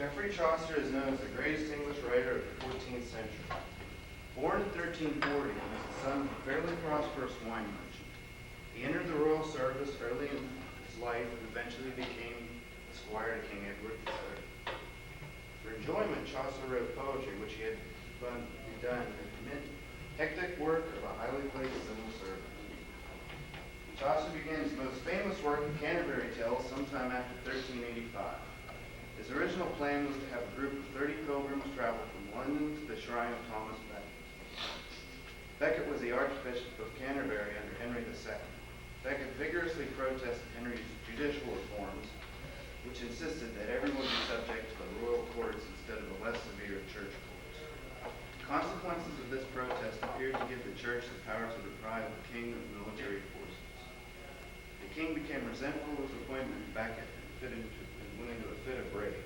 Geoffrey Chaucer is known as the greatest English writer of the 14th century. Born in 1340, he was the son of a fairly prosperous wine merchant. He entered the royal service early in his life and eventually became a squire to King Edward III. For enjoyment, Chaucer wrote poetry, which he had begun amid hectic work of a highly placed civil servant. Chaucer began his most famous work, The Canterbury Tales, sometime after 1385. His original plan was to have a group of 30 pilgrims travel from London to the shrine of Thomas Becket. Becket was the Archbishop of Canterbury under Henry II. Becket vigorously protested Henry's judicial reforms, which insisted that everyone be subject to the royal courts instead of the less severe church courts. The consequences of this protest appeared to give the church the power to deprive the king of military forces. The king became resentful of his appointment to Becket and went into a fit of rage.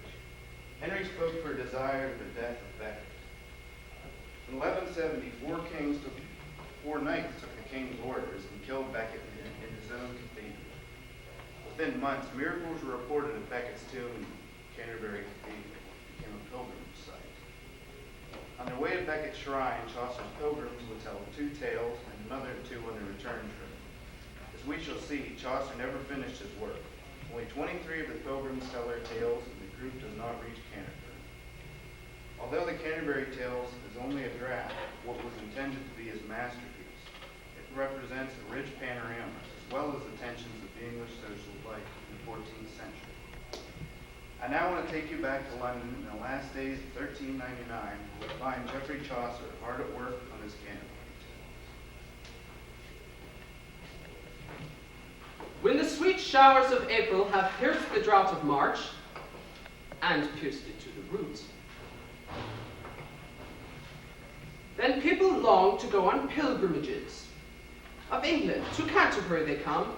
Henry spoke for a desire the death of Becket. In 1170, four knights took the king's orders and killed Becket in his own cathedral. Within months, miracles were reported at Becket's tomb in Canterbury Cathedral. It became a pilgrimage site. On their way to Becket's shrine, Chaucer's pilgrims would tell 2 tales and another 2 on their return trip. As we shall see, Chaucer never finished his work. Only 23 of the pilgrims tell their tales, and the group does not reach Canterbury. Although the Canterbury Tales is only a draft of what was intended to be his masterpiece, it represents a rich panorama as well as the tensions of the English social life in the 14th century. I now want to take you back to London in the last days of 1399, where we find Geoffrey Chaucer hard at work on his Canterbury. When the sweet showers of April have pierced the drought of March, and pierced it to the root, then people long to go on pilgrimages. Of England to Canterbury they come,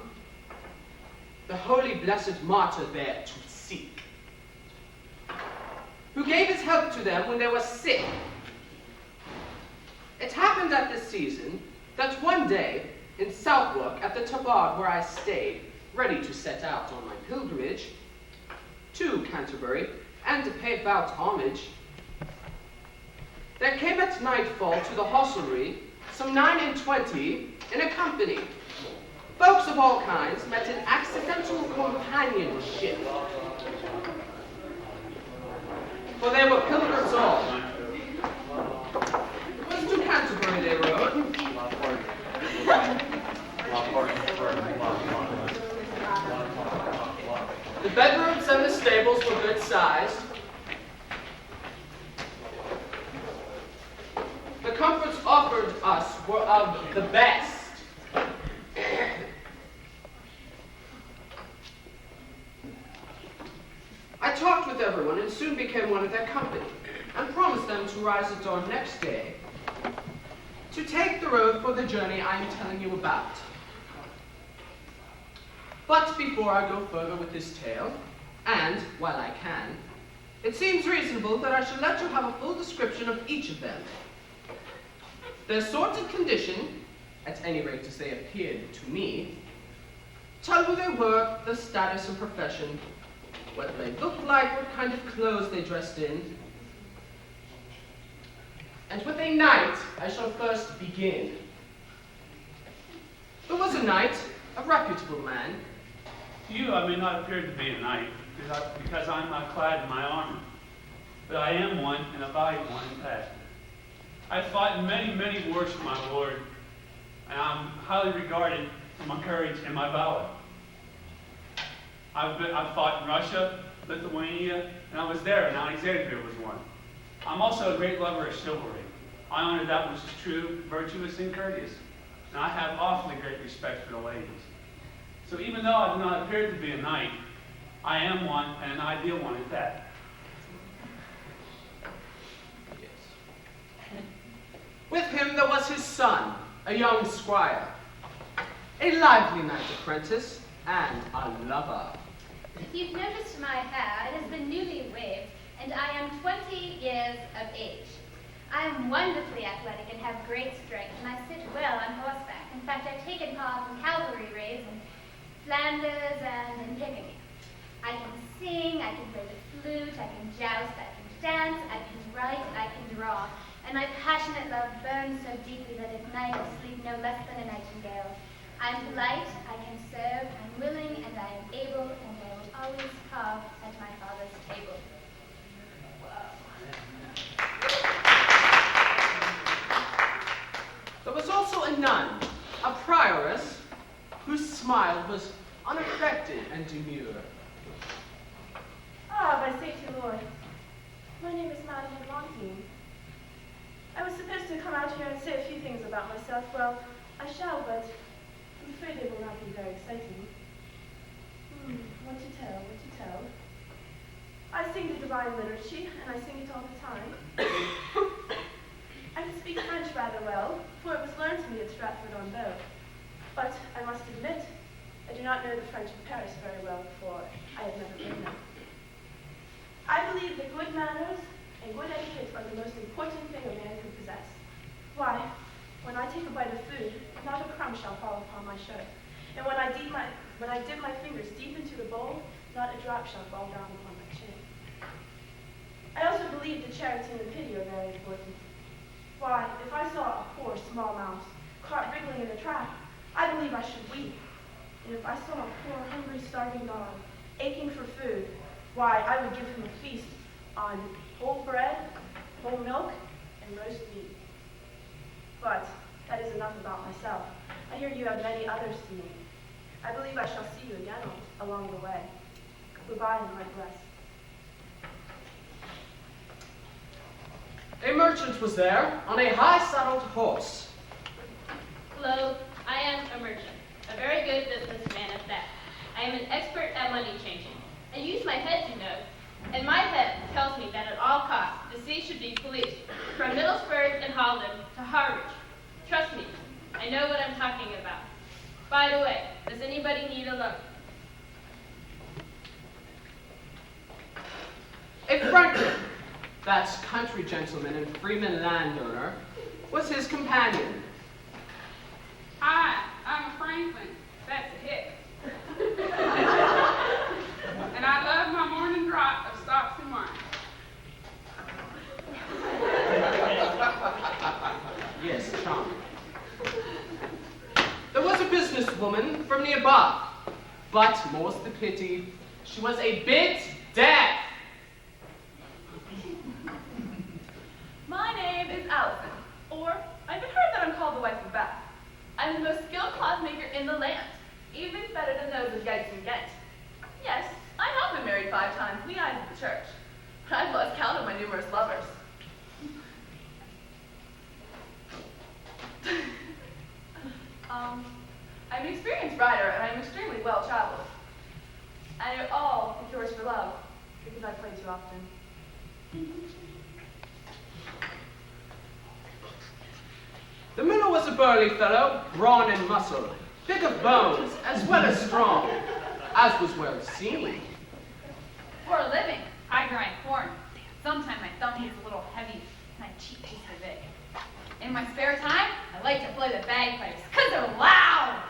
the holy blessed martyr there to seek, who gave his help to them when they were sick. It happened at this season that one day, in Southwark, at the Tabard where I stayed, ready to set out on my pilgrimage to Canterbury, and to pay bout homage, there came at nightfall to the hostelry some 29 in a company. Folks of all kinds met in accidental companionship, for they were pilgrims all. It was to Canterbury they rode. The bedrooms and the stables were good sized. The comforts offered us were of the best. I talked with everyone and soon became one of their company, and promised them to rise at dawn next day to take the road for the journey I am telling you about. But before I go further with this tale, and while I can, it seems reasonable that I should let you have a full description of each of them. Their sort and condition, at any rate as they appeared to me, tell who they were, their status and profession, what they looked like, what kind of clothes they dressed in. And with a knight, I shall first begin. There was a knight, a reputable man. To you, I may not appear to be a knight, because I am not clad in my armor. But I am one, and a valiant one in fact. I have fought in many, many wars for my lord, and I am highly regarded for my courage and my valor. I've fought in Russia, Lithuania, and I was there, and Alexander was one. I'm also a great lover of chivalry. I honor that which is true, virtuous, and courteous, and I have awfully great respect for the ladies. So even though I do not appear to be a knight, I am one, and an ideal one at that. Yes. With him there was his son, a young squire, a lively knight apprentice, and a lover. If you've noticed my hair, it has been newly waved, and I am 20 years of age. I am wonderfully athletic and have great strength, and I sit well on horseback. In fact, I've taken part in cavalry raids in Flanders and in Picardy. I can sing, I can play the flute, I can joust, I can dance, I can write, I can draw. And my passionate love burns so deeply that at night I sleep no less than a nightingale. I am polite, I can serve, I am willing, and I am able, and I will always carve at my father's table. There was also a nun, a prioress, whose smile was unaffected and demure. Ah, by Saint Lord. My name is Madame Valentine. I was supposed to come out here and say a few things about myself. Well, I shall, but I'm afraid they will not be very exciting. What to tell, what to tell? I sing the Divine Liturgy, and I sing it all the time. I can speak French rather well, for it was learned to me at Stratford-on-Bow. But I must admit, I do not know the French of Paris very well, for I have never been there. I believe that good manners and good etiquette are the most important thing a man can possess. Why, when I take a bite of food, not a crumb shall fall upon my shirt. And when I dip my fingers deep into the bowl, not a drop shall fall down upon my chin. I also believe that charity and pity are very important. Why, if I saw a poor small mouse caught wriggling in a trap, I believe I should weep. And if I saw a poor hungry starving dog aching for food, why, I would give him a feast on whole bread, whole milk, and roast beef. But that is enough about myself. I hear you have many others to meet. I believe I shall see you again along the way. Goodbye and God bless. A merchant was there on a high-saddled horse. Hello, I am a merchant, a very good businessman at that. I am an expert at money changing. I use my head, you know, and my head tells me that at all costs the sea should be policed from Middlesbrough and Holland to Harwich. Trust me, I know what I'm talking about. By the way, does anybody need a loan? A Franklin, that's country gentleman and freeman landowner, was his companion. Hi, I'm a Franklin. That's a hick. And I love my morning draught of stocks and wine. Yes, charming. There was a businesswoman from nearby, but more's the pity, she was a bit deaf. My name is Allison, or I've been heard that I'm called the wife of Bath. I'm the most skilled clothmaker in the land, even better than those of Geitz and Ghent. Yes, I have been married 5 times in the eyes of the church, but I've lost count of my numerous lovers. I'm an experienced rider, and I'm extremely well traveled. I know all the cures for love, because I play too often. The miller was a burly fellow, brawn and muscle, big of bones, as well as strong, as was well seen. For a living, I grind corn. Sometimes my thumb gets a little heavy, and my cheek tastes a bit. In my spare time, I like to play the bagpipes, because they're loud.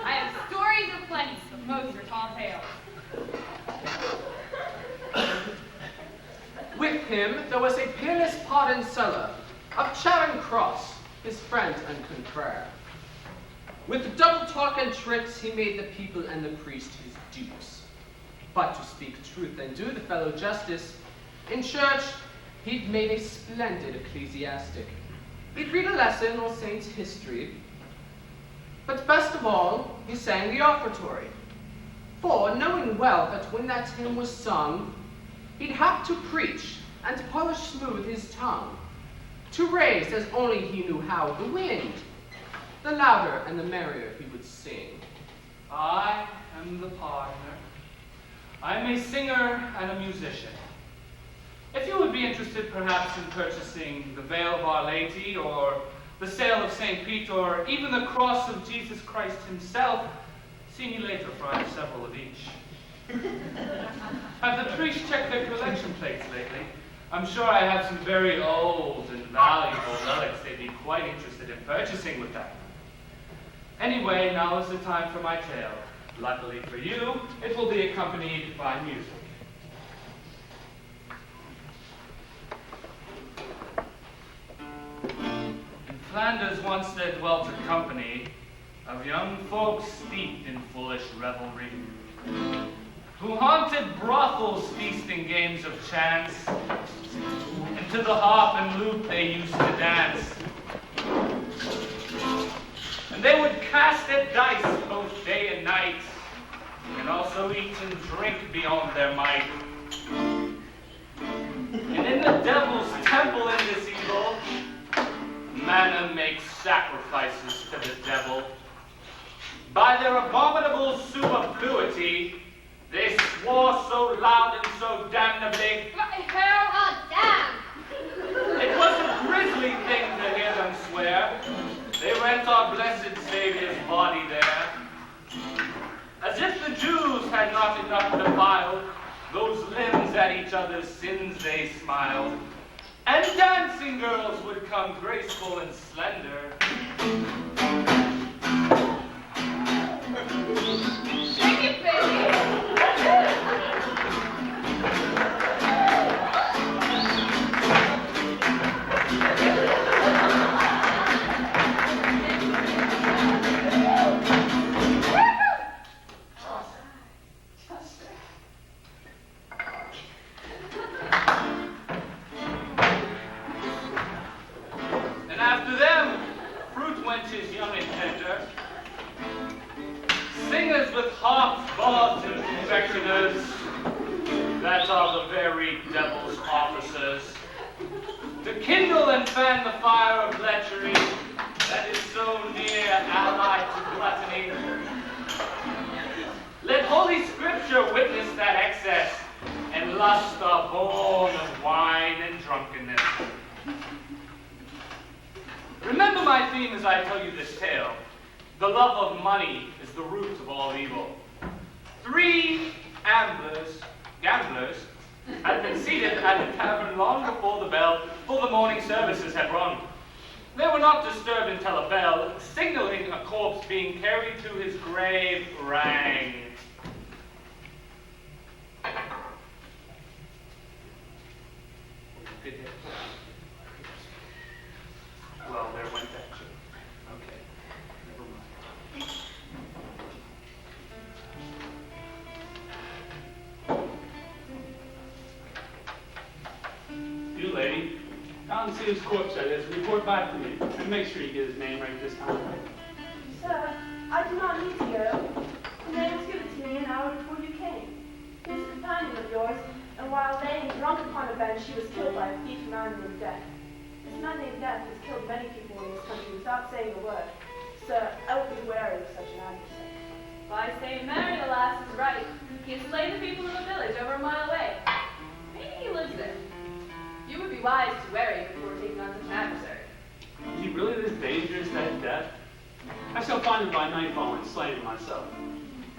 I have stories aplenty, but most are tall tales. With him, there was a peerless pardon seller of Charing Cross, his friend and confrere. With double talk and tricks, he made the people and the priest his dupes. But to speak truth and do the fellow justice, in church, he'd made a splendid ecclesiastic. He'd read a lesson or saint's history, but best of all, he sang the offertory. For, knowing well that when that hymn was sung, he'd have to preach and polish smooth his tongue, to raise, as only he knew how, the wind. The louder and the merrier he would sing. I am the pardoner. I am a singer and a musician. If you would be interested perhaps in purchasing the veil of Our Lady, or the sail of St. Pete, or even the cross of Jesus Christ himself, see me later, for I have several of each. Have the priests checked their collection plates lately? I'm sure I have some very old and valuable relics they'd be quite interested in purchasing with that. Anyway, now is the time for my tale. Luckily for you, it will be accompanied by music. In Flanders once there dwelt a company of young folks steeped in foolish revelry, who haunted brothels feasting games of chance, and to the harp and lute they used to dance. And they would cast at dice both day and night, and also eat and drink beyond their might. And in the devil's temple in this evil, Mammon makes sacrifices to the devil. By their abominable superfluity, they swore so loud and so damnably. Hell! Oh, damn! It was a grisly thing to hear them swear. They rent our blessed Savior's body there. As if the Jews had not enough defiled, those limbs at each other's sins they smiled. And dancing girls would come graceful and slender. Shake it, baby! After them, fruit wenches young and tender, singers with harps, bards, and confectioners, that are the very devil's officers, to kindle and fan the fire of lechery that is so near allied to gluttony. Let Holy Scripture witness that excess, and lust are born of wine and drunkenness. Remember my theme as I tell you this tale. The love of money is the root of all evil. 3 gamblers, had been seated at the tavern long before the morning services had rung. They were not disturbed until a bell, signaling a corpse being carried to his grave, rang. Good day. Well, there went that too. Okay, never mind. You lady, out and see whose corpse that is. Report back to me. And make sure you get his name right this time. Sir, I do not need to go. The name was given to me an hour before you came. He was a companion of yours, and while laying drunk upon a bench, he was killed by a thief man named Death. This man named Death has killed many people in this country without saying a word. Sir, I would be wary of such an adversary. Why, St. Mary, the lass is right. He has slain the people in the village over a mile away. Maybe he lives there. You would be wise to wary before taking on such an adversary. Is he really this dangerous, that Death? I shall find him by nightfall and slay him myself.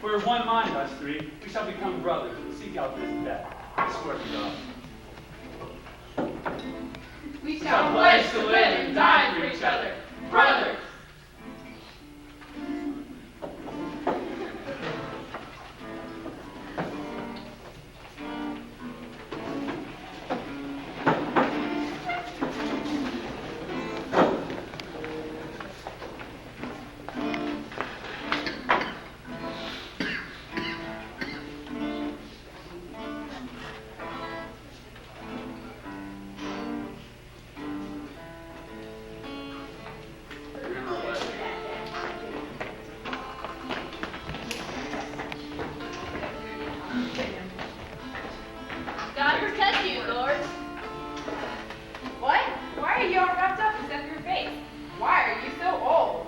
For of one mind, us 3, we shall become brothers and seek out this Death. I swear to God. We shall pledge to live and die for each other, brothers. God protect you, Lord. What? Why are you all wrapped up except your face? Why are you so old?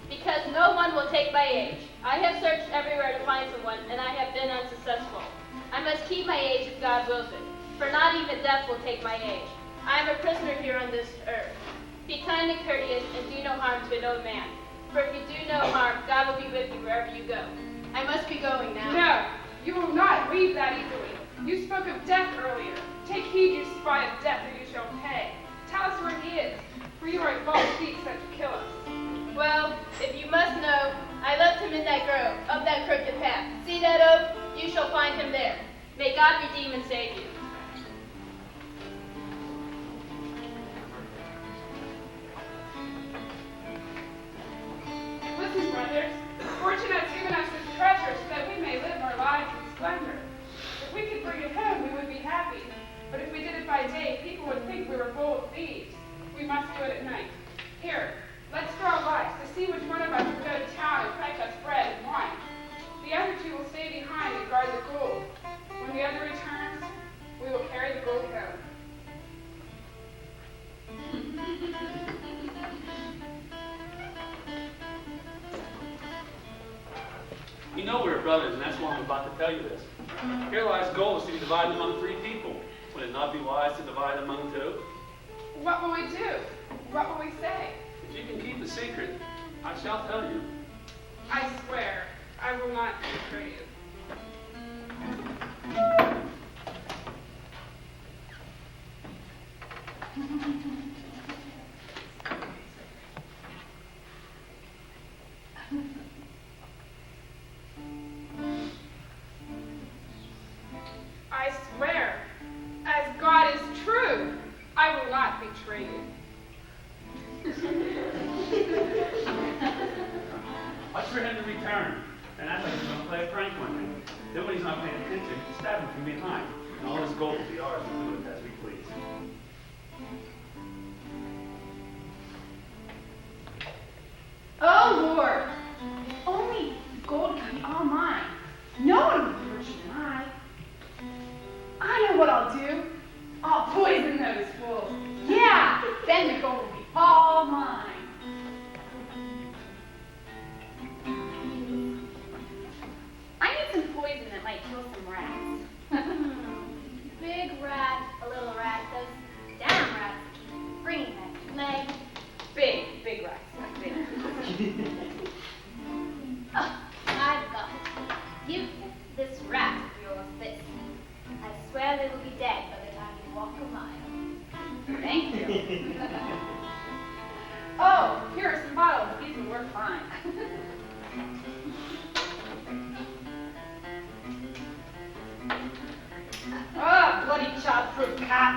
Because no one will take my age. I have searched everywhere to find someone, and I have been unsuccessful. I must keep my age if God wills it, for not even death will take my age. I am a prisoner here on this earth. Be kind and courteous, and do no harm to no man. For if you do no harm, God will be with you wherever you go. I must be going now. No, you will not leave that easily. You spoke of death earlier. Take heed, you spy of death, or you shall pay. Tell us where he is, for you are a false thief sent to kill us. Well, if you must know, I left him in that grove, up that crooked path. and save you. Listen, brothers, fortune has given us this treasure so that we may live our lives in splendor. If we could bring it home, we would be happy. But if we did it by day, people would think we were bold thieves. We must do it at night. Here, let's draw lots to see which one of us will go to town and fetch us bread and wine. The other two will stay behind and guard the gold. When the other returns, we will carry the gold home. You know we're brothers, and that's why I'm about to tell you this. Here lies gold is to be divided among 3 people. Would it not be wise to divide among 2? What will we do? What will we say? If you can keep the secret, I shall tell you. I swear, I will not betray you. I swear, as God is true, I will not betray you. Watch for him to return, and act like he's going to play a prank on you. Then when he's not paying attention, stab him from behind, and all this gold will be ours. We'll do it as we please. Oh, Lord. Only gold can be all mine. No one would be richer than I. I know what I'll do. I'll poison those fools. Yeah, then the gold will be all mine. I need some poison that might kill some rats. Big rat, a little rat, those damn rats keep bringing that leg. Big rats. Big. Oh, I've got it. You fix this rat of yours this. I swear they will be dead by the time you walk a mile. Thank you. Oh, here are some bottles. These will work fine. Oh, bloody child-proof cat.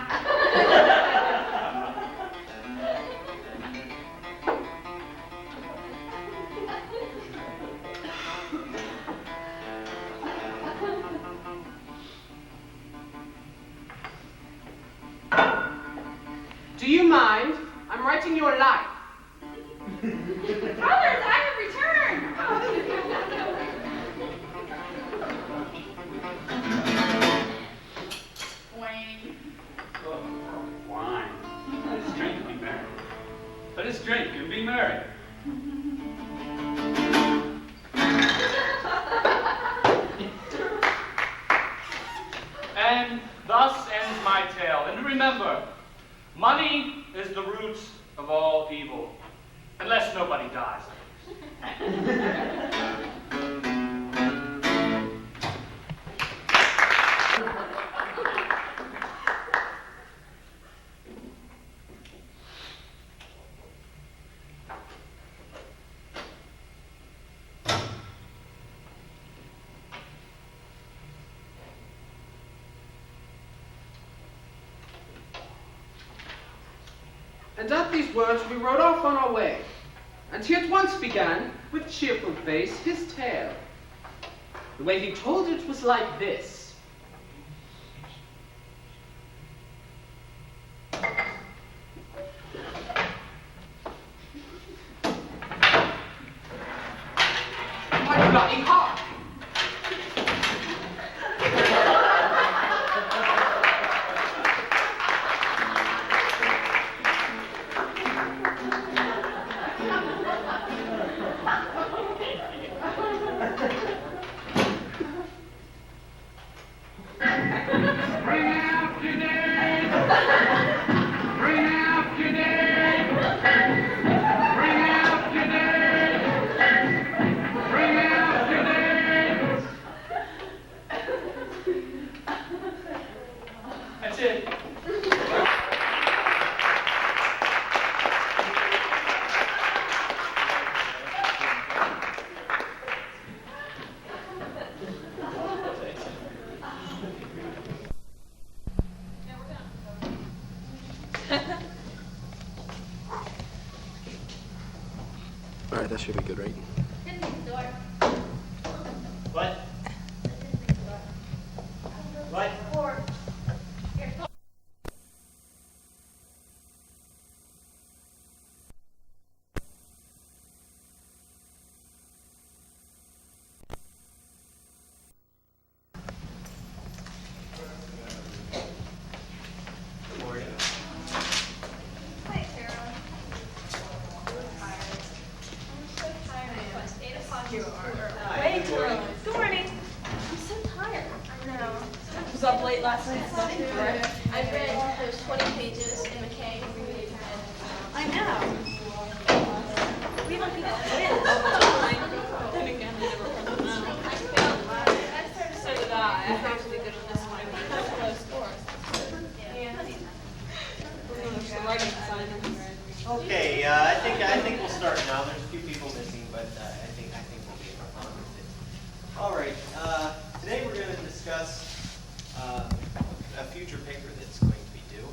Do you mind? I'm writing your life. Brothers, I have returned. Wayne. Oh, wine. Let us drink and be merry. Let us drink and be merry. And thus ends my tale. And remember, money is the root of all evil, unless nobody dies. And at these words we rode off on our way, and he at once began, with cheerful face, his tale. The way he told it was like this. My bloody heart! All right, that should be good, right? Who's next door? What? Who's next door? What? Or, here. Good morning. Hi, Carol. I'm so tired. It's 8 o'clock. You are. Wait, Carolyn. Good morning. I'm so tired. I know. I was up late last night studying for it. I read those 20 pages in McKay. I know. We don't think that's it all the time. Then again, I never heard them out. So did I. I have to be good on this one. That's low scores. Yeah. There's the writing assignments. Okay, I think we'll start now. There's a few people missing, but I think we'll get on with it. All right. Today we're going to discuss a future paper that's going to be due,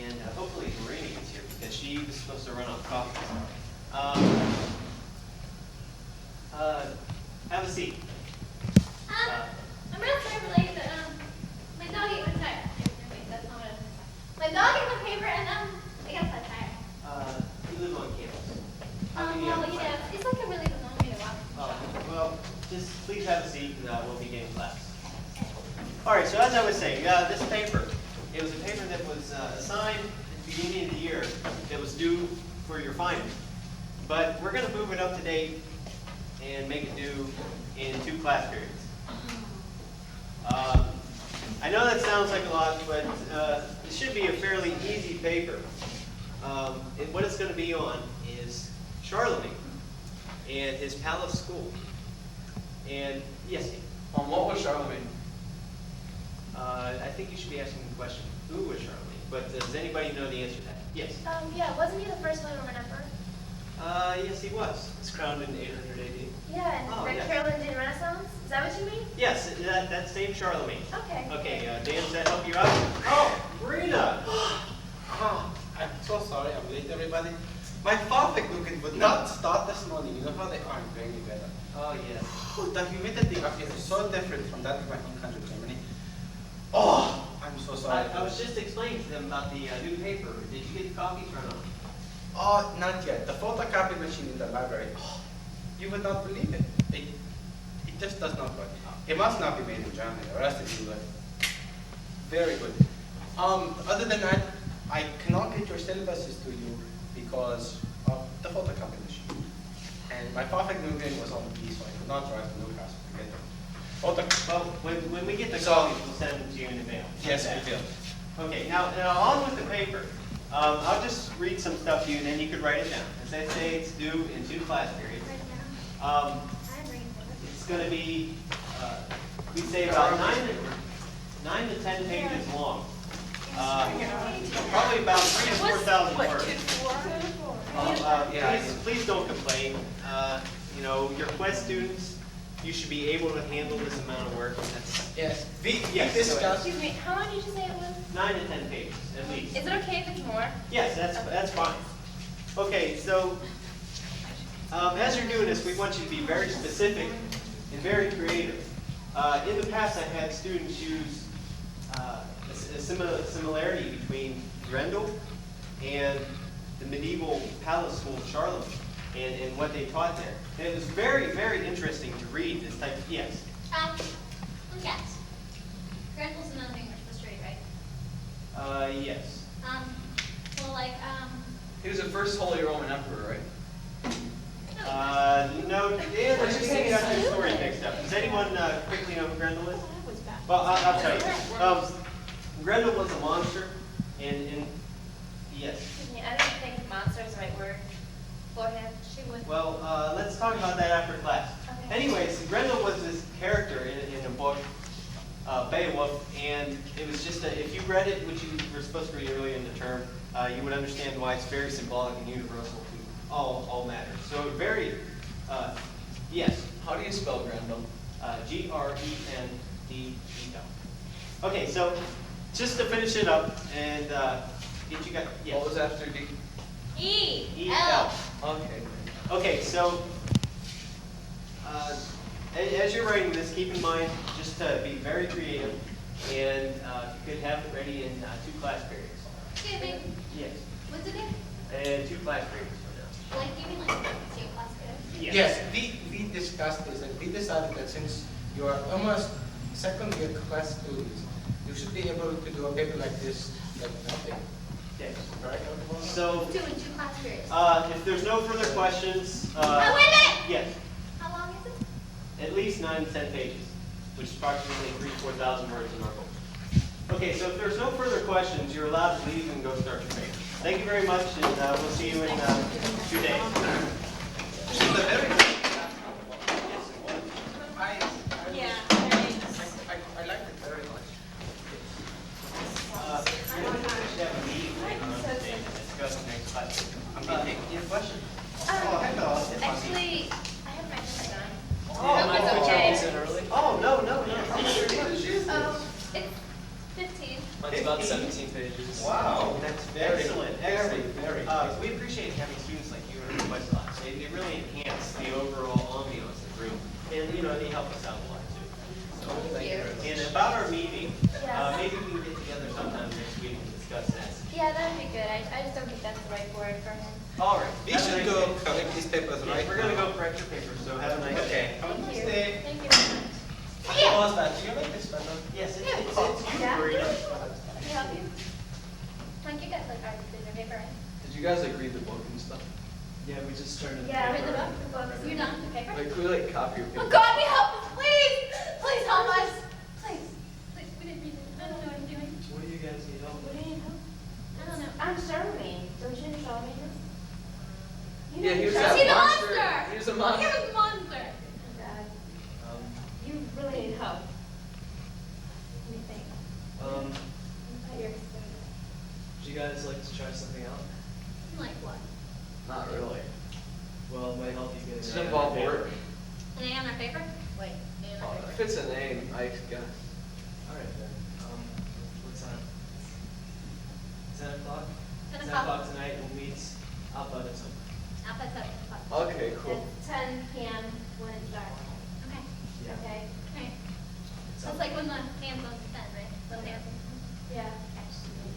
and hopefully Marini is here because she was supposed to run on coffee. Have a seat. I'm real sorry for late, but my dog ate my tire. Wait, that's not what I was gonna say. My dog ate my paper and I got flat tire. You live on campus. How can you have Well, a you fire? know, it's like a really long way to walk. Well, just please have a seat and we'll begin class. All right, so as I was saying, this paper, it was a paper that was assigned at the beginning of the year that was due for your final. But we're going to move it up to date and make it due in 2 class periods. I know that sounds like a lot, but it should be a fairly easy paper. What it's going to be on is Charlemagne and his palace school. And yes, Steve? What was Charlemagne? I think you should be asking the question, who was Charlemagne? But does anybody know the answer to that? Yes. Yeah, wasn't he the first Roman emperor? Yes, he was. He was crowned in 800 AD. Yeah, and Oh, Red yes. Carolingian Renaissance? Is that what you mean? Yes, that same Charlemagne. Okay. Okay, Dan, does that help you out? Oh, Rita! I'm so sorry, I'm late, everybody. My traffic cooking would not start this morning. You know how they are in very weather. Oh, yes. Oh, the humidity up here is so different from that of my home country, Germany. Oh, I'm so sorry. I was just explaining to them about the new paper. Did you get the copies or not? Oh, not yet. The photocopy machine in the library. Oh, you would not believe it. It just does not work. It must not be made in Germany, or else it would. Very good. Other than that, I cannot get your syllabuses to you because of the photocopy machine. And my perfect new game was on the so I could not drive to Newcastle to get them. Well, when we get the So- copies, we'll send them to you in the mail. Yes, we will. Okay, now on with the paper. I'll just read some stuff to you, and then you could write it down. As I say, it's due in 2 class periods. I'm bringing it. It's going to be, we say about 9 to 10 pages long. Probably about 3,000 to 4,000 words. Please don't complain. Your quest students, you should be able to handle this amount of work. Yes. Yes, go ahead. Excuse me, how long did you say it was? 9 to 10 pages, at least. Is it okay if it's more? Yes, that's fine. Okay, so as you're doing this, we want you to be very specific and very creative. In the past, I had students use a similarity between Grendel and the medieval palace school of Charlemagne and what they taught there. And it was very, very interesting to read this type of, yes. Yes. Grendel's another thing we're supposed to read, right? Yes. He was the first Holy Roman Emperor, right? No, Dan, I think you got your story mixed up. Does anyone quickly know who Grendel is? Well, I'll tell you. Grendel was a monster, and yes. Excuse me, I don't think monster is the right word for him. She would. Well, let's talk about that after class. Okay. Anyways, Grendel was this character in a book, Beowulf, and it was just if you read it, which you were supposed to read early in the term, you would understand why it's very symbolic and universal to all matters. So very, yes. How do you spell Grendel? Grendel. Okay, so just to finish it up, and Did you guys? Yes. What was after D? E. E, L. Okay. Okay, so as you're writing this, keep in mind just to be very creative, and if you could have it ready in 2 class periods. Excuse me, Yes. what's it in? 2 class periods from now. Like, you mean like two class periods? Yes, we discussed this and we decided that since you are almost second year class students, you should be able to do a paper like this, like nothing. Yes. Right? So, Two and 2 class periods. if there's no further questions, Oh, wait a minute! yes, How long is it? at least 9 to 10 pages, which is approximately 3,000 to 4,000 words in our book. Okay, so if there's no further questions, you're allowed to leave and go start your paper. Thank you very much, and we'll see you in 2 days. This is a very good class. Yeah. I liked it very much. We should have a meeting later on today to discuss the next class. Any questions? Hello. Actually, I have my homework done. Oh, It's okay. Oh, no. It's 15. Mine's about 17 pages. Wow, that's excellent. Very. We appreciate having students like you in our class a lot. They really enhance the overall ambiance of the room, and they help us out a lot too. So, Thank you. And about our meeting, Yes. maybe we can get together sometime next week and discuss that. Yeah, that'd be good. I just don't think that's the right word for him. All right. We Have a should nice go day. collect these papers Yeah, right we're gonna now. go correct your paper. So have a nice day. Okay. Have a Thank nice you. day. Thank you very much. What was that? Do you like this photo? Yes, it's Yeah. great. Can I help you? Like, you guys like our decision paper, right? Did you guys like read the book and stuff? Yeah, we just started. Yeah, read the book, You're done with the paper? Like, could we like copy your Oh paper? God, we help us, please! Please help us! Please, we didn't read it. I don't know what I'm doing. What do you guys need help with? What do you need help? I don't know. I'm Charlemagne. Don't you know Charlemagne? Yeah, here's See that the monster. monster! Here's a monster. Here's the monster! Dad, Um, you really need help. What do you think? um, You're would you guys like to try something out? Like what? Not really. Well, it might help you get Does an it A involve on your work? paper. An A on our paper? Wait, A on our If paper. it's a name, I guess. All right then. What time? 10 o'clock. 10 10 o'clock. o'clock tonight. We'll meet outside of some. Alpha 7 o'clock. Okay, cool. At 10 p.m. when it's dark. Okay. Yeah. Okay. Okay. So it's like when the hands on the pen, right? Little hands. Yeah. Okay.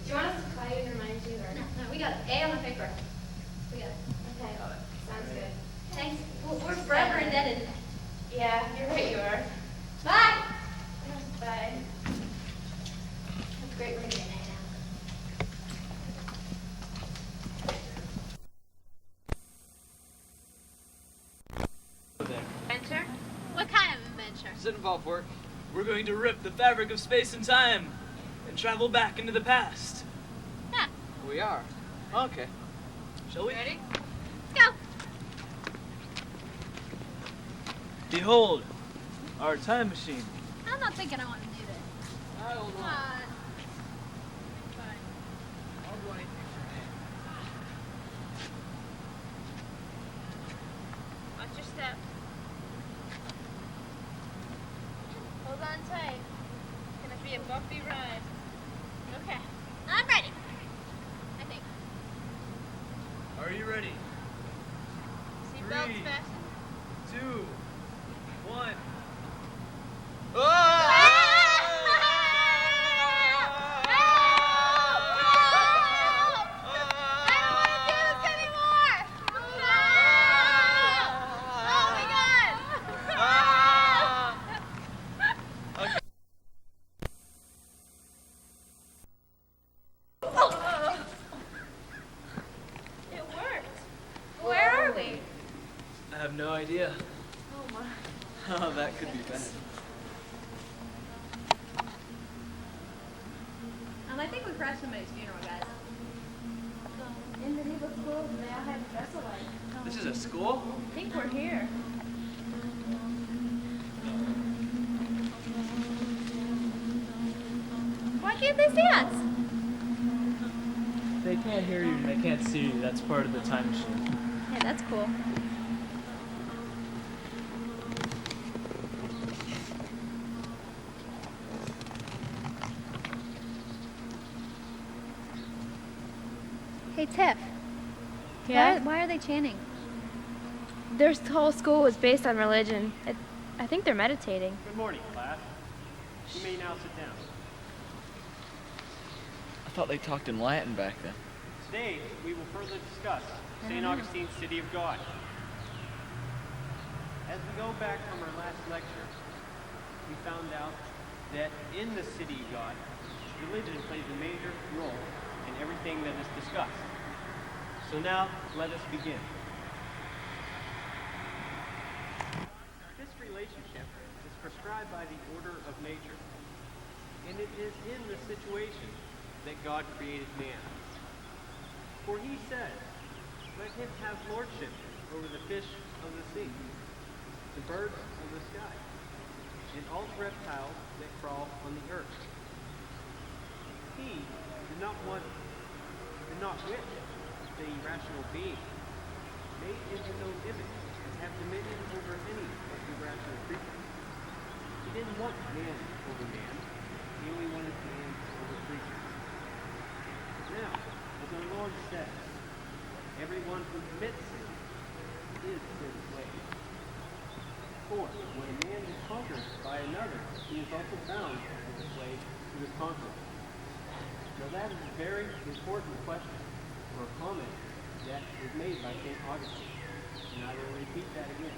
Do you want us to call you and remind you or? No, we got it. A on the paper. We got it. Okay. Sounds good. Thanks. We're forever indebted. Yeah, you're right, you are. Bye! Bye. That's great. We're going to get an A now. Adventure? What kind of adventure? Does it involve work? We're going to rip the fabric of space and time and travel back into the past. Yeah. We are. Okay. Shall we? Ready? Let's go. Behold, our time machine. I'm not thinking I want to do this. I will Come on. Fine. I'll do anything for Watch your step. Hold on tight. It's gonna be a bumpy ride. Okay. I'm ready. I think. Are you ready? Seatbelts 3, fastened. 2, 1. It worked. Where are we? I have no idea. Oh my. Oh, that could be bad. I think we crashed somebody's funeral, guys. In medieval schools, they all had to dress alike. This is a school? I think we're here. Why can't they see us? They can't hear you and they can't see you. That's part of the time machine. Hey, that's cool. Hey, Tiff. Yeah? Why are they chanting? Their whole school was based on religion. I think they're meditating. Good morning, class. You may now sit down. I thought they talked in Latin back then. Today, we will further discuss St. Augustine's City of God. As we go back from our last lecture, we found out that in the City of God, religion plays a major role in everything that is discussed. So now, let us begin. This relationship is prescribed by the order of nature, and it is in this situation that God created man. For he said, "Let him have lordship over the fish of the sea, the birds of the sky, and all the reptiles that crawl on the earth." He did not wish the irrational being, made in his own image, and have dominion over any of the irrational creatures. He didn't want man over man. He only wanted man over creatures. Now, as our Lord says, everyone who commits sin is sin's slave. For when a man is conquered by another, he is also bound as a slave to his conqueror. Now that is a very important question, or a comment that was made by St. Augustine, and I will repeat that again.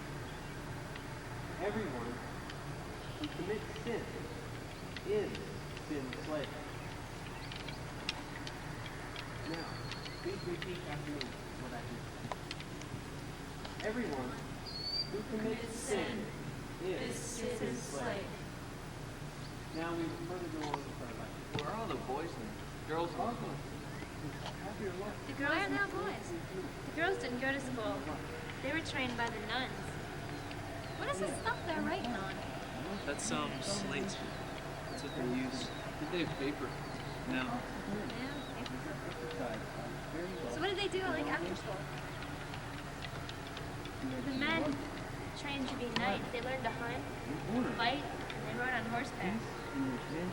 Everyone who commits sin is sin's slave. Now, please repeat after me what I just said. Everyone who commits sin is sin's slave. Now we will further go on with our lecture. Where are the boys and girls? The girls are now boys. The girls didn't go to school. They were trained by the nuns. What is this stuff they're writing on? That's slate. That's what they use. Did they have paper? No. So what did they do like after school? The men trained to be knights. They learned to hunt, fight, and they rode on horseback.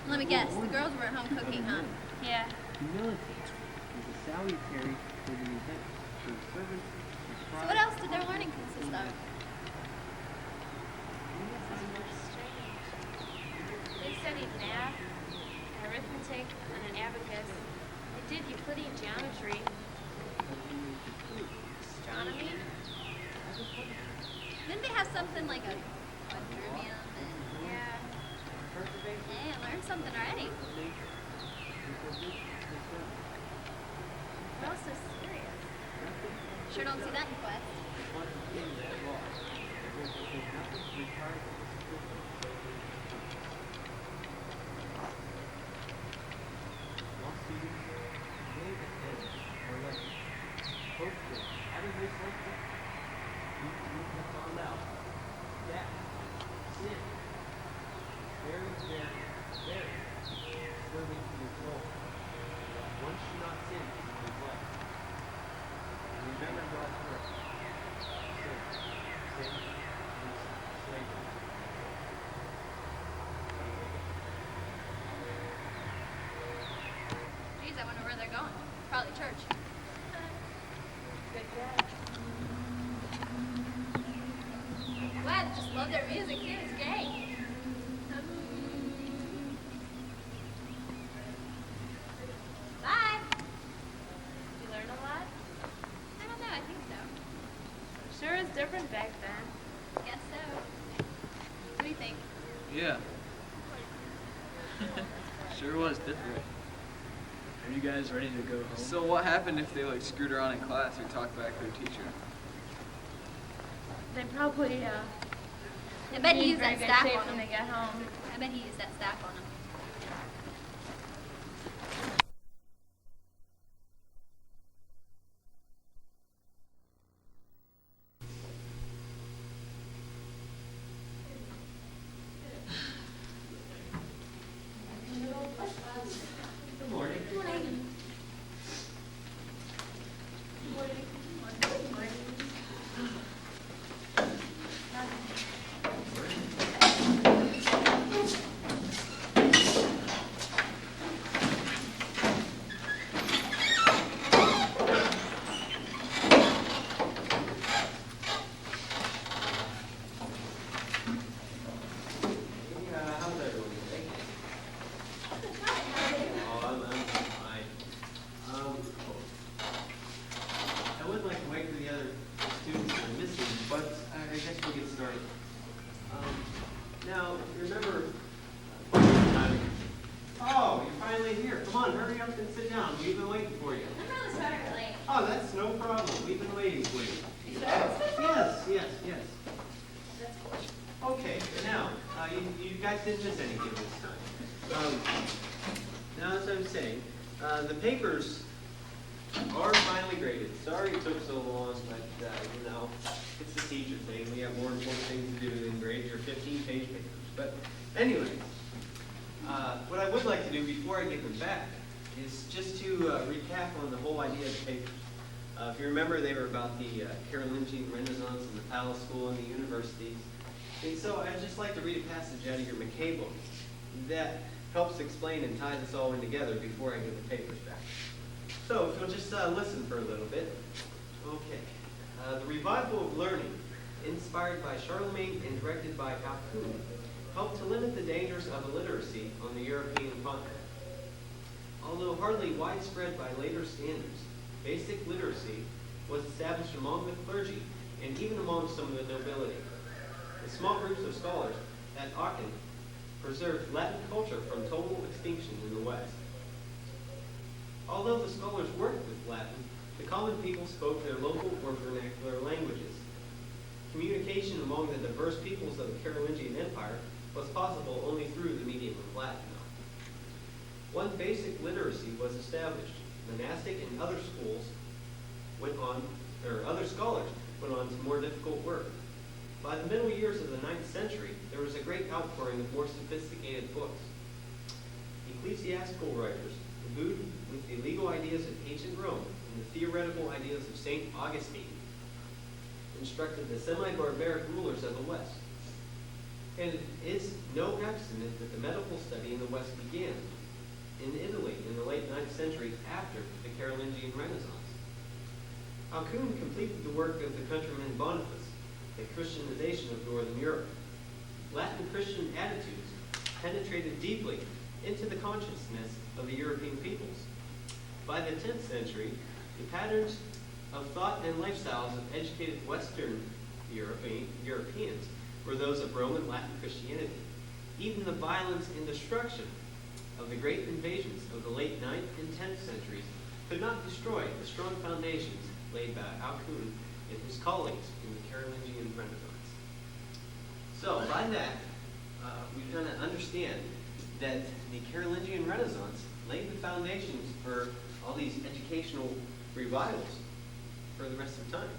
Let me guess, the girls were at home cooking, huh? Yeah. Humility is a salutary for the event. For the servant, So what else did their learning consist of? They studied math, arithmetic, and an abacus. They did Euclidean geometry, astronomy. Didn't they have something like a quadrivium? Yeah. Hey, I learned something already. We're all so serious. Sure don't see that in Quest. Geez, I wonder where they're going. Probably church. Good guess. Glad just love their music too. It's great. Bye. Did you learn a lot? I don't know. I think so. Sure is different back then. Guess so. What do you think? Yeah. Sure was different. Are you guys ready to go home? So what happened if they screwed around in class or talked back to their teacher? They probably I bet he be in used very that good staff shape on when him. they get home. I bet he used that staff on him. Good morning. the other students that are missing, but I guess we'll get started. Now, remember, oh, you're finally here. Come on, hurry up and sit down. We've been waiting for you. I'm really sorry we're late. Oh, that's no problem. We've been waiting for you. You sure it's no problem? Yes. That's cool. Okay, now, you guys didn't miss anything this time. Now, as I'm saying, the papers are finally graded. Sorry it took so long, but, it's the teacher thing. We have more important things to do than grade your 15-page papers. But anyway, what I would like to do before I give them back is just to recap on the whole idea of the papers. If you remember, they were about the Carolingian Renaissance and the Palace School and the universities. And so I'd just like to read a passage out of your McKay book that helps explain and tie this all in together before I give the papers back. So if you'll just listen for a little bit. Okay. The revival of learning, inspired by Charlemagne and directed by Alcuin, helped to limit the dangers of illiteracy on the European continent. Although hardly widespread by later standards, basic literacy was established among the clergy and even among some of the nobility. The small groups of scholars at Aachen preserved Latin culture from total extinction in the West. Although the scholars worked with Latin, the common people spoke their local or vernacular languages. Communication among the diverse peoples of the Carolingian Empire was possible only through the medium of Latin. One basic literacy was established. Monastic and other other scholars went on to more difficult work. By the middle years of the 9th century, there was a great outpouring of more sophisticated books. Ecclesiastical writers, imbued with the legal ideas of ancient Rome and the theoretical ideas of St. Augustine, instructed the semi-barbaric rulers of the West. And it is no accident that the medical study in the West began in Italy in the late 9th century after the Carolingian Renaissance. Alcuin completed the work of the countryman Boniface, the Christianization of Northern Europe. Latin Christian attitudes penetrated deeply into the consciousness of the European peoples. By the 10th century, the patterns of thought and lifestyles of educated Western Europeans were those of Roman Latin Christianity. Even the violence and destruction of the great invasions of the late 9th and 10th centuries could not destroy the strong foundations laid by Alcuin and his colleagues in the Carolingian Renaissance. So by that, we kind of understand that the Carolingian Renaissance laid the foundations for all these educational revivals for the rest of time.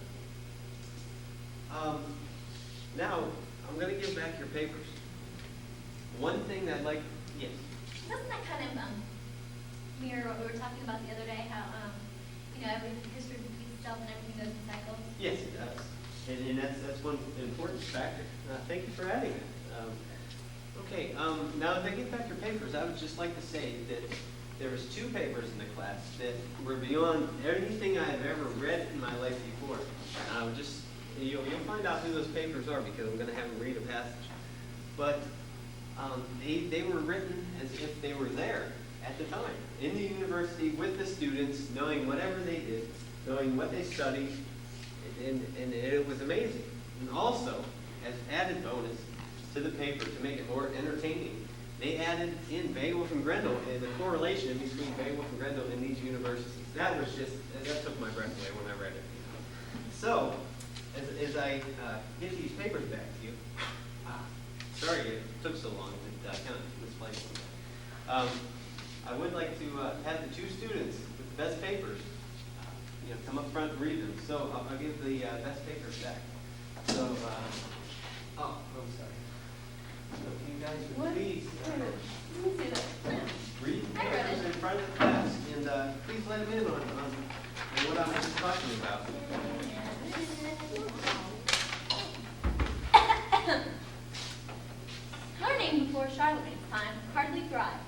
Now, I'm going to give back your papers. One thing I'd like, yes? Doesn't that kind of mirror what we were talking about the other day, how, every history repeats itself and everything goes in cycles? Yes, it does. And that's one important factor. Thank you for adding that. Okay, now as I get back your papers, I would just like to say that there was 2 papers in the class that were beyond anything I've ever read in my life before. You'll find out who those papers are because I'm going to have them read a passage. But they were written as if they were there at the time, in the university with the students, knowing whatever they did, knowing what they studied, and it was amazing. And also, as added bonus to the paper to make it more entertaining, they added in Beowulf and Grendel and the correlation between Beowulf and Grendel and these universities. That took my breath away when I read it. So, as I give these papers back to you, sorry it took so long, it kind of misplaced them. I would like to have the 2 students with the best papers come up front and read them. So I'll give the best papers back. So, I'm sorry. So if you guys would please read the papers in front of the class, and please let them in on what I was just talking about. Learning before Charlemagne's time hardly thrived,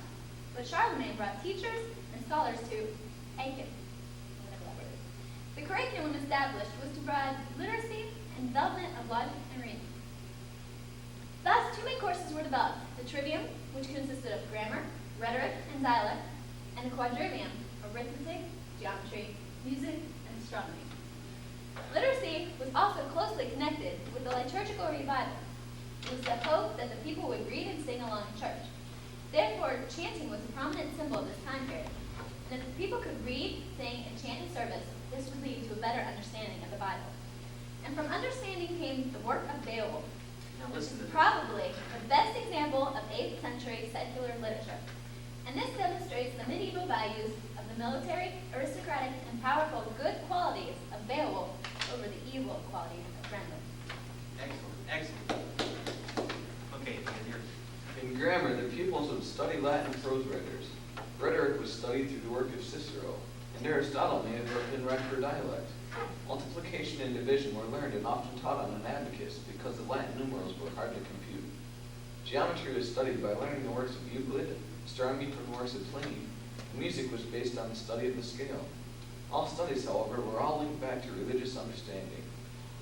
but Charlemagne brought teachers and scholars to Aachen. The curriculum established was to provide literacy and development of logic and reasoning. Thus, 2 main courses were developed: the trivium, which consisted of grammar, rhetoric, and dialect, and the quadrivium, arithmetic, geometry, music, and astronomy. Literacy was also closely connected with the liturgical revival. It was the hope that the people would read and sing along in church. Therefore, chanting was a prominent symbol of this time period. And if the people could read, sing, and chant in service, this would lead to a better understanding of the Bible. And from understanding came the work of Beowulf, which is probably the best example of 8th century secular literature. And this demonstrates the medieval values of the military, aristocratic, and powerful good qualities of Beowulf over the evil qualities of Grendel. Excellent. Okay, and here. In grammar, the pupils would study Latin prose writers. Rhetoric was studied through the work of Cicero, and Aristotle may have been read for dialect. Multiplication and division were learned and often taught on an abacus because the Latin numerals were hard to compute. Geometry was studied by learning the works of Euclid, astronomy from the works of Pliny, and music was based on the study of the scale. All studies, however, were all linked back to religious understanding.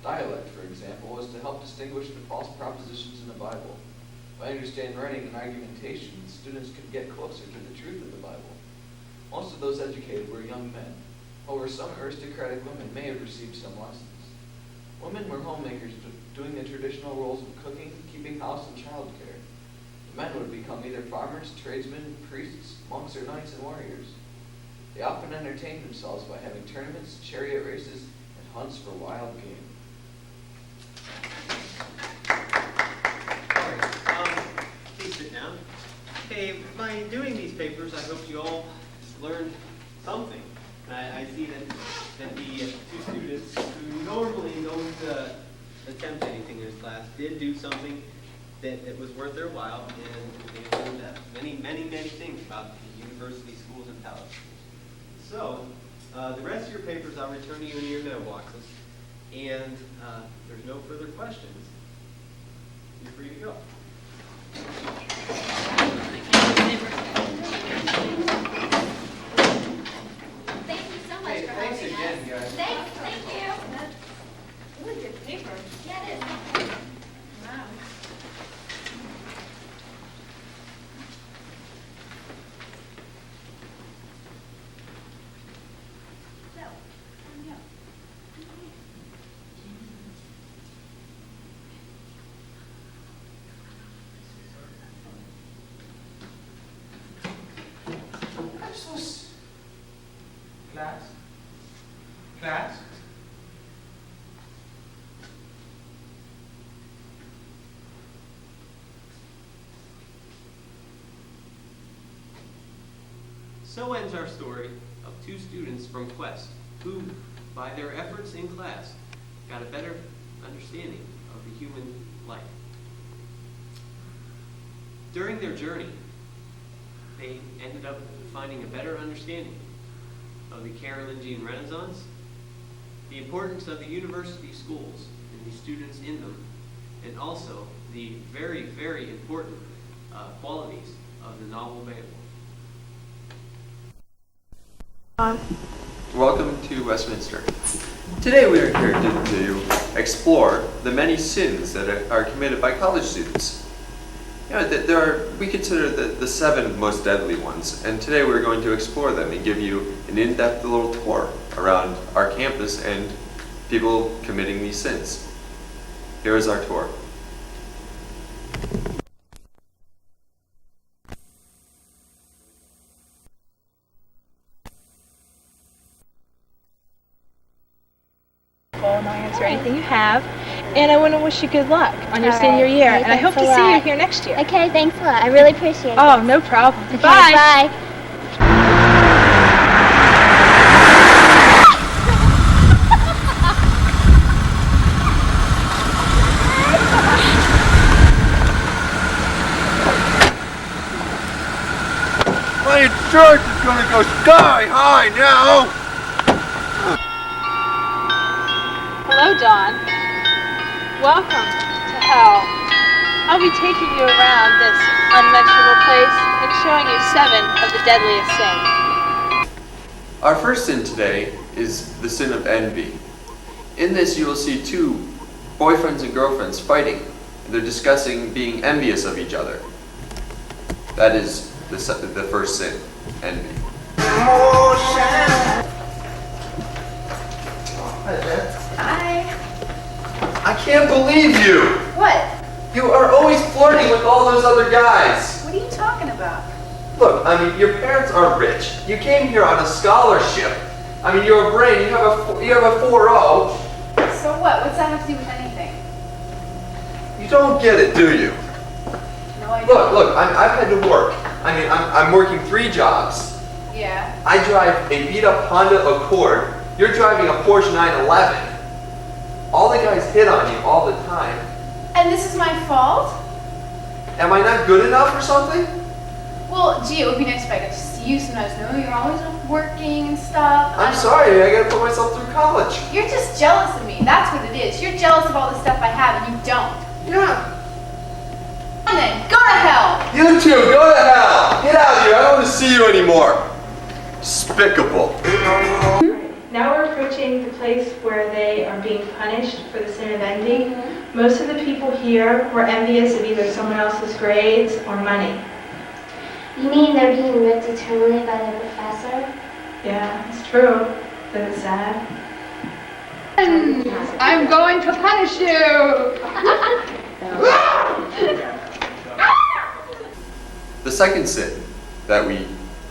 Dialect, for example, was to help distinguish the false propositions in the Bible. By understanding writing and argumentation, students could get closer to the truth of the Bible. Most of those educated were young men. However, some aristocratic women may have received some lessons. Women were homemakers doing the traditional roles of cooking, keeping house, and childcare. The men would become either farmers, tradesmen, priests, monks, or knights and warriors. They often entertained themselves by having tournaments, chariot races, and hunts for wild game. Please sit down. Okay, by doing these papers, I hope you all learned something. I see that the two students who normally don't attempt anything in this class did do something that was worth their while, and they learned many things about the university, schools, and palace schools. So, the rest of your papers I'll return to you in your mailboxes, and there's no further questions. You're free to go. Thank you so much for Thanks having again, us. guys. Thank you. That's really good paper. Yeah, it is. Wow. So, coming up. Class? Class? So ends our story of two students from Quest who, by their efforts in class, got a better understanding of the human life. During their journey, they ended up finding a better understanding of the Carolingian Renaissance, the importance of the university schools and the students in them, and also the very important qualities of the novel Beowulf. Welcome to Westminster. Today we are here to explore the many sins that are committed by college students. You know, we consider the 7 most deadly ones, and today we're going to explore them and give you an in-depth little tour around our campus and people committing these sins. Here is our tour. And I'll answer anything you have. And I want to wish you good luck on your All senior right. year. Okay, And I hope to thanks a see you lot. here next year. Okay, thanks a lot. I really appreciate it. Oh, no problem. Okay, Bye. bye. My insurance is going to go sky high now! Hello, Dawn. Welcome to hell. I'll be taking you around this unmentionable place and showing you 7 of the deadliest sins. Our first sin today is the sin of envy. In this you will see 2 boyfriends and girlfriends fighting, and they're discussing being envious of each other. That is the first sin, envy. Hi. can't believe you. What? You are always flirting with all those other guys. What are you talking about? Look, I mean, your parents are rich. You came here on a scholarship. I mean, you're a brain. You have a 4.0. So what? What's that have to do with anything? You don't get it, do you? No, I don't. Look, I've had to work. I mean, I'm working 3 jobs. Yeah. I drive a beat-up Honda Accord. You're driving a Porsche 911. All the guys hit on you all the time. And this is my fault? Am I not good enough or something? Well, gee, it would be nice if I got to see you sometimes. No, you're always working and stuff. I'm sorry, I gotta put myself through college. You're just jealous of me. That's what it is. You're jealous of all the stuff I have and you don't. Yeah. And then, go to hell! You two, go to hell! Get out of here, I don't want to see you anymore. Despicable. Now we're approaching the place where they are being punished for the sin of envy. Most of the people here were envious of either someone else's grades or money. You mean they're being ripped eternally by the professor? Yeah, it's true. But it's sad. I'm going to punish you! The second sin that we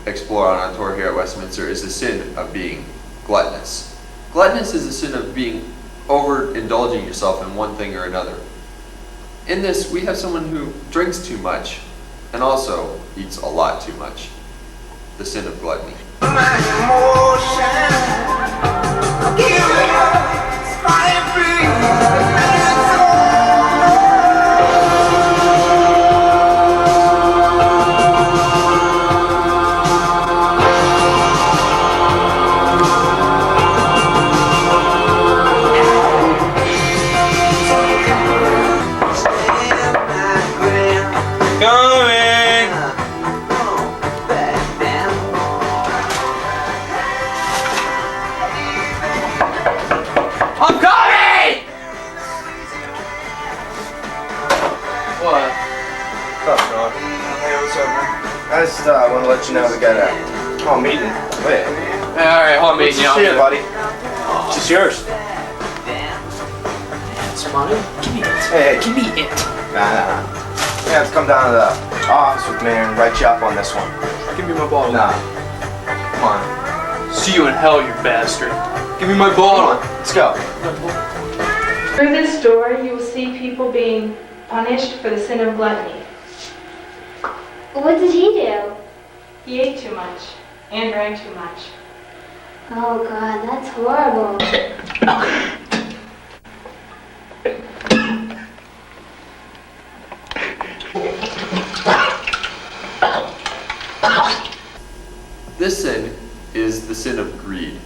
explore on our tour here at Westminster is the sin of being gluttonous. Gluttonous is the sin of being overindulging yourself in one thing or another. In this, we have someone who drinks too much and also eats a lot too much. The sin of gluttony. I just want to let you know we got a small meeting. Wait. Alright, hold on, What's meeting. this shit, buddy? It's just yours. It's mine? Give me it. Hey, give me it. Nah. You have to come down to the office with me and write you up on this one. Give me my bottle. Nah. Come on. See you in hell, you bastard. Give me my bottle. Let's go. Through this door, you will see people being punished for the sin of gluttony. What did he do? He ate too much and drank too much. Oh God, that's horrible. This sin is the sin of greed.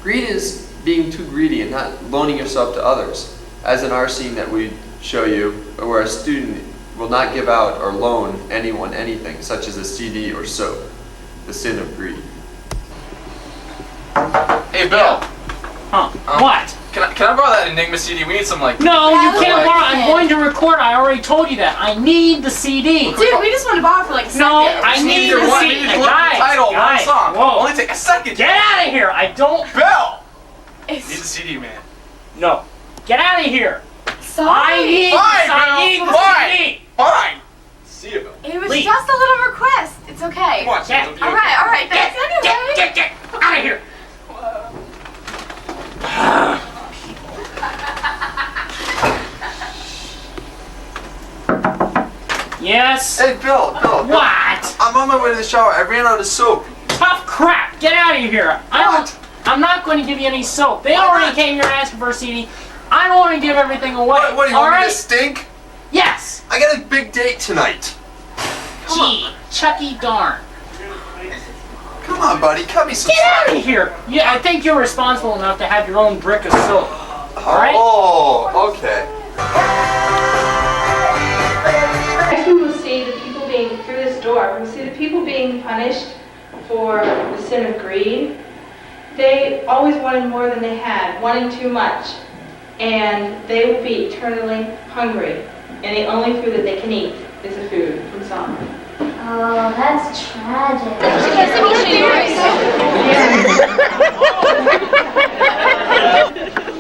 Greed is being too greedy and not loaning yourself to others. As in our scene that we show you, where a student will not give out or loan anyone anything, such as a CD or soap. The sin of greed. Hey, Bill. Huh? What? Can I borrow that Enigma CD? We need some, like... No, you can't borrow. I'm going to record. I already told you that. I need the CD. Dude, we just want to borrow for like a second. No, I need the CD. Guys, song. Whoa. Only take a second. Get out of here. I don't... Bill! It's... Need the CD, man. No. Get out of here. Sorry. I need the CD. Fine. See you, Bill. It was Leave. just a little request. It's okay. Come on, Get. All right. Thanks anyway. Get out of here. Yes? Hey, Bill. What? I'm on my way to the shower. I ran out of soap. Tough crap. Get out of here. I'm not going to give you any soap. They already came here asking for a CD. I don't want to give everything away. What do you want me to stink? Yes. I got a big date tonight. Gee, Chucky darn. Come on, buddy. Cut me some Get slack. out of here. Yeah, I think you're responsible enough to have your own brick of soap. All right? Oh, okay. Next we will see the people being, through this door, we will see the people being punished for the sin of greed. They always wanted more than they had, wanting too much. And they will be eternally hungry. And the only food that they can eat is the food from song. Oh, that's tragic. Because of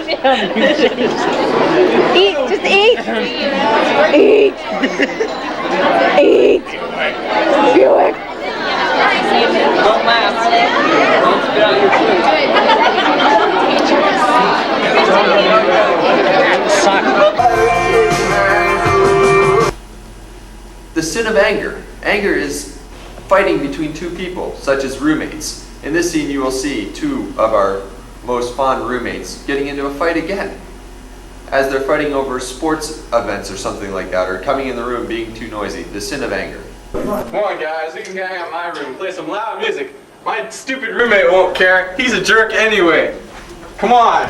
each Eat, just eat. Eat. Eat. Buick. Don't laugh. Don't spit out your food. The sin of anger. Anger is fighting between two people, such as roommates. In this scene, you will see two of our most fond roommates getting into a fight again, as they're fighting over sports events or something like that, or coming in the room being too noisy. The sin of anger. Come on, guys, we can hang out in my room and play some loud music. My stupid roommate won't care. He's a jerk anyway. Come on.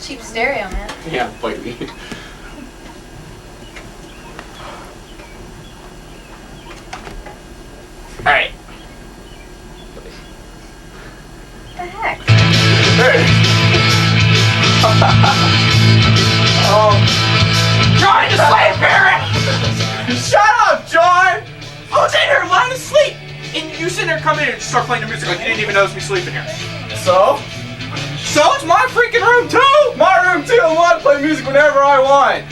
Cheap stereo, man. Yeah, bite me. Alright. What the heck? Hey! Trying to sleep, Barrett! Shut up, John! I was in here lying asleep! And you sitting there coming in and start playing the music like you didn't even notice me sleeping here. So? So it's my freaking room too! My room too! I want to play music whenever I want!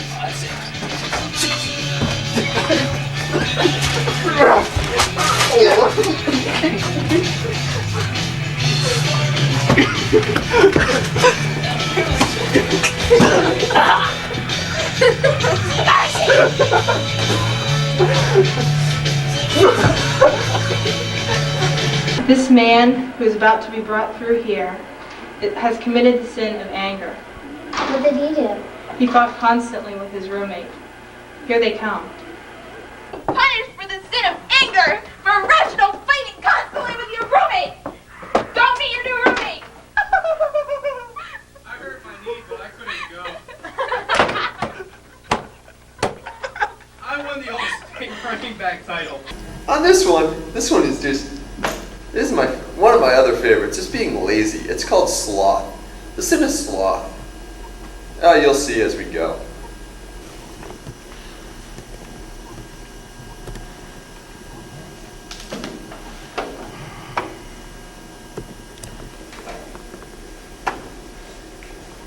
This man who is about to be brought through here has committed the sin of anger. What did he do? He fought constantly with his roommate. Here they come. Punished for the sin of anger, for irrational fighting constantly with your roommate. Don't be your new roommate. I hurt my knee, but I couldn't go. I won the all-state running back title. On this one is just, this is one of my other favorites. It's being lazy. It's called sloth. The sin of sloth. You'll see as we go.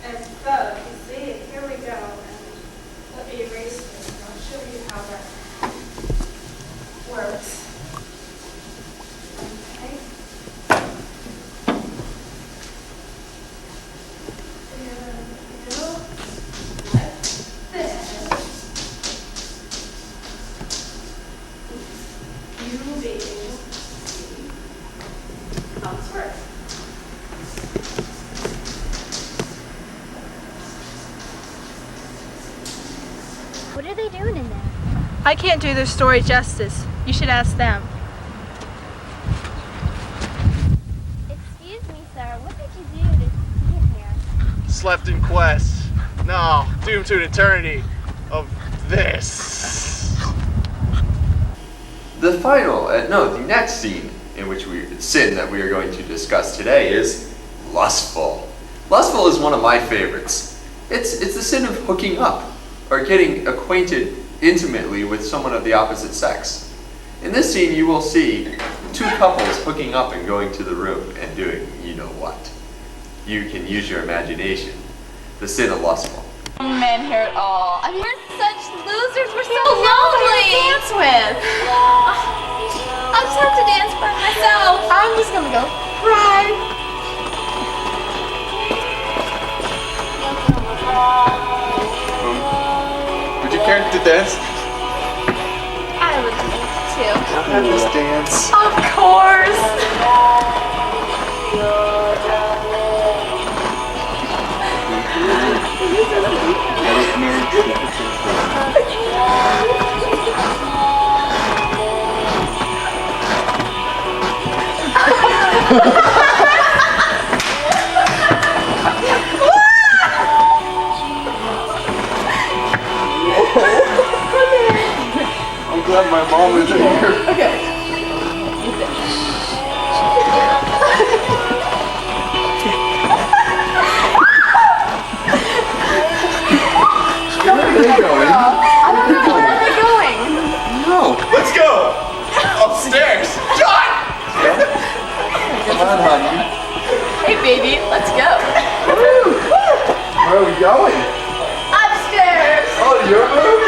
And so, you see, here we go. And let me erase this and I'll show you how that works. Okay. You'll be able to see how this works. What are they doing in there? I can't do their story justice. You should ask them. Excuse me, sir. What did you do to get here? Slept in quest. No, doomed to an eternity of this. The next scene in which sin that we are going to discuss today is lustful. Lustful is one of my favorites. It's the sin of hooking up or getting acquainted intimately with someone of the opposite sex. In this scene, you will see two couples hooking up and going to the room and doing you know what. You can use your imagination. The sin of lustful. Men here at all. I mean, we're such losers. We're so lonely to dance with. I'm just have to dance by myself. I'm just gonna go cry. Would you care to dance? I would like to. I'll have this dance. Of course. I'm glad my mom is in here. Okay. they going? I don't know. Where are they going? No. Let's go. Upstairs. John! Come on, honey. Hey, baby, let's go. Where are we going? Upstairs. Oh, your room?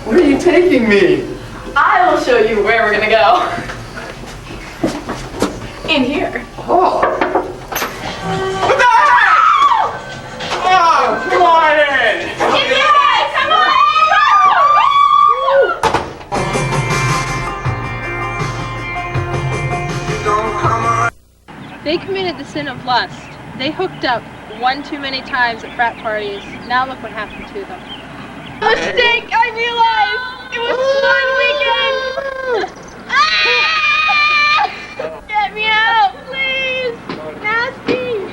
Where are you taking me? I will show you where we're gonna go. In here. Oh. What the heck? Oh, come on in. They committed the sin of lust. They hooked up one too many times at frat parties. Now look what happened to them. Mistake, I realized! It was one weekend! Ah! Get me out, please! Nasty!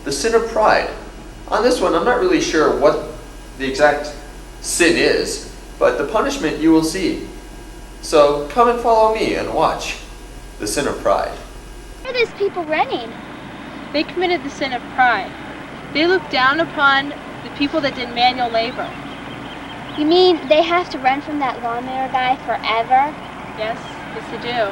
The sin of pride. On this one, I'm not really sure what the exact sin is, but the punishment you will see. So come and follow me and watch the sin of pride. Where are these people running? They committed the sin of pride. They looked down upon the people that did manual labor. You mean they have to run from that lawnmower guy forever? Yes, they do.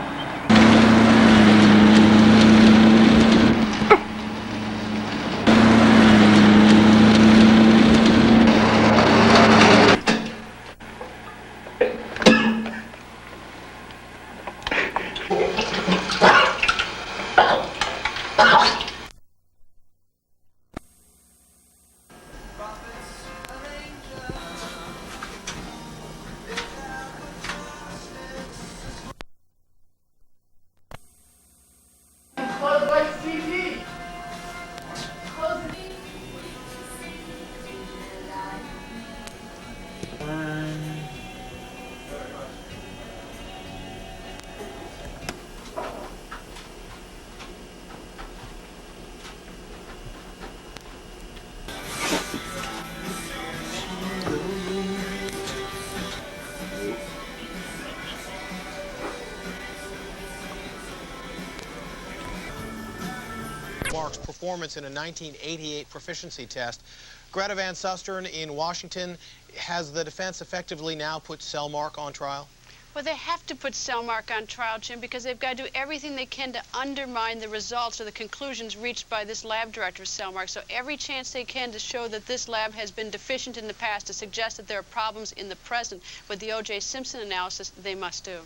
Mark's performance in a 1988 proficiency test. Greta Van Susteren in Washington, has the defense effectively now put Selmark on trial? Well, they have to put Selmark on trial, Jim, because they've got to do everything they can to undermine the results or the conclusions reached by this lab director, Selmark. So every chance they can to show that this lab has been deficient in the past, to suggest that there are problems in the present with the O.J. Simpson analysis, they must do.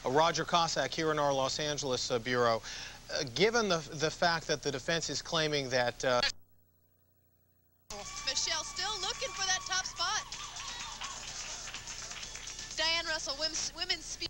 Roger Cossack here in our Los Angeles bureau. Given the fact that the defense is claiming that... Michelle still looking for that top spot. Diane Russell, women's speed.